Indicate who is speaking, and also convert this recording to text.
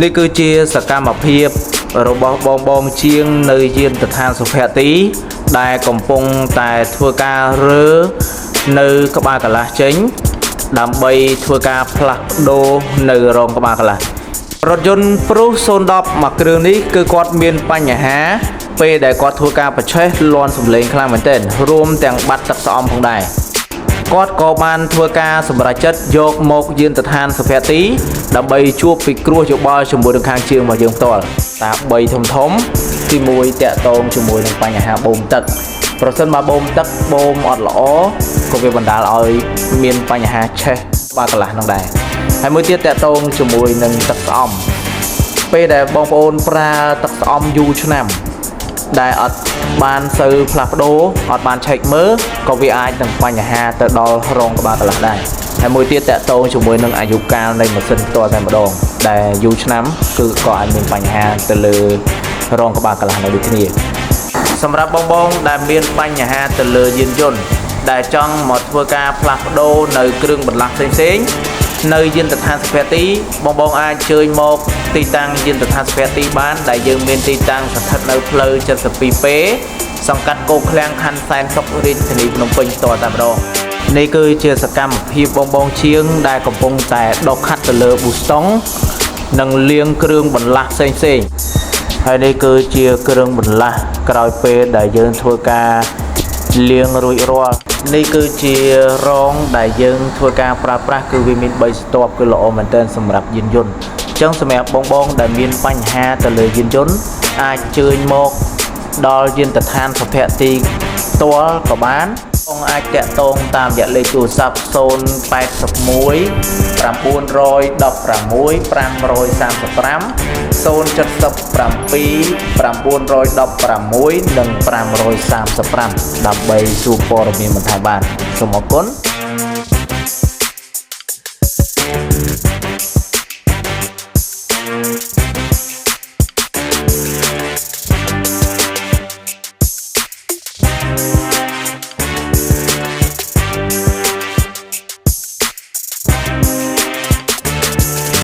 Speaker 1: នេះគឺជាសកម្មភាពរបស់បងជាងនៅយានដ្ឋានសុភ័ក្រទីដែលកំពុងតែធ្វើការរើនៅក្បាលកន្លះចេញដើម្បីធ្វើការផ្លាស់ប្ដូរនៅរោងក្បាលកន្លះរថយន្តព្រុស010មួយគ្រឿងនេះគឺគាត់មានបញ្ហាពេលដែលគាត់ធ្វើការប្រឆេះលាន់សម្លេងខ្លាំងមែនទែនរួមទាំងបាត់ទឹកស្អំផងដែរគាត់ក៏បានធ្វើការសម្រេចចិត្តយកមកយានដ្ឋានសុភ័ក្រទីដើម្បីជួបពិគ្រោះយោបល់ជាមួយនឹងខាងជើងរបស់យើងផ្ទាល់តា3ធំទី1តាក់ទងជាមួយនឹងបញ្ហាបូមទឹកប្រសិនបើបូមទឹកបូមអត់ល្អក៏វាបណ្ដាលឲ្យមានបញ្ហាឆេះក្បាលកន្លះនឹងដែរហើយមួយទៀតតាក់ទងជាមួយនឹងទឹកស្អំពេលដែលបងប្អូនប្រើទឹកស្អំយូរឆ្នាំដែលអត់បានសូវផ្លាស់ប្ដូរអត់បានឆែកមើលក៏វាអាចនឹងបញ្ហាទៅដល់រោងក្បាលកន្លះដែរហើយមួយទៀតតាក់ទងជាមួយនឹងអាយុកាលនៃម៉ាស៊ីនផ្ទាល់តែម្ដងដែលយូរឆ្នាំគឺក៏អាចមានបញ្ហាទៅលើរោងក្បាលកន្លះនៅដូចគ្នាសម្រាប់បងដែលមានបញ្ហាទៅលើយានយន្តដែលចង់មកធ្វើការផ្លាស់ប្ដូរនៅគ្រឿងបន្លាស់ផ្សេងនៅយានដ្ឋានសុភ័ក្រទីបងអាចអញ្ជើញមកទីតាំងយានដ្ឋានសុភ័ក្រទីបានដែលយើងមានទីតាំងស្ថិតនៅផ្លូវ 72P សង្កាត់គោកឃ្លាំងខណ្ឌសែនសុខរាជធានីភ្នំពេញតតែម្ដងនេះគឺជាសកម្មភាពបងជាងដែលកំពុងតែដុសខាត់ទៅលើប៊ូស្តុងនិងលាងគ្រឿងបន្លាស់ផ្សេងហើយនេះគឺជាគ្រឿងបន្លាស់ក្រោយពេលដែលយើងធ្វើការលាងរួចរាល់នេះគឺជារងដែលយើងធ្វើការប្រើប្រាស់គឺវាមាន3ស្ទាប់គឺល្អមែនទែនសម្រាប់យានយន្តអញ្ចឹងសម្រាប់បងដែលមានបញ្ហាទៅលើយានយន្តអាចជើញមកដល់យានដ្ឋានសុភ័ក្រទីផ្ទាល់ក៏បានបងអាចតាក់ទងតាមរយៈលេខទូរស័ព្ទ081 916 535 077 916 និង535ដើម្បីសួរព័ត៌មានបន្ថែមបានសូមអរគុណ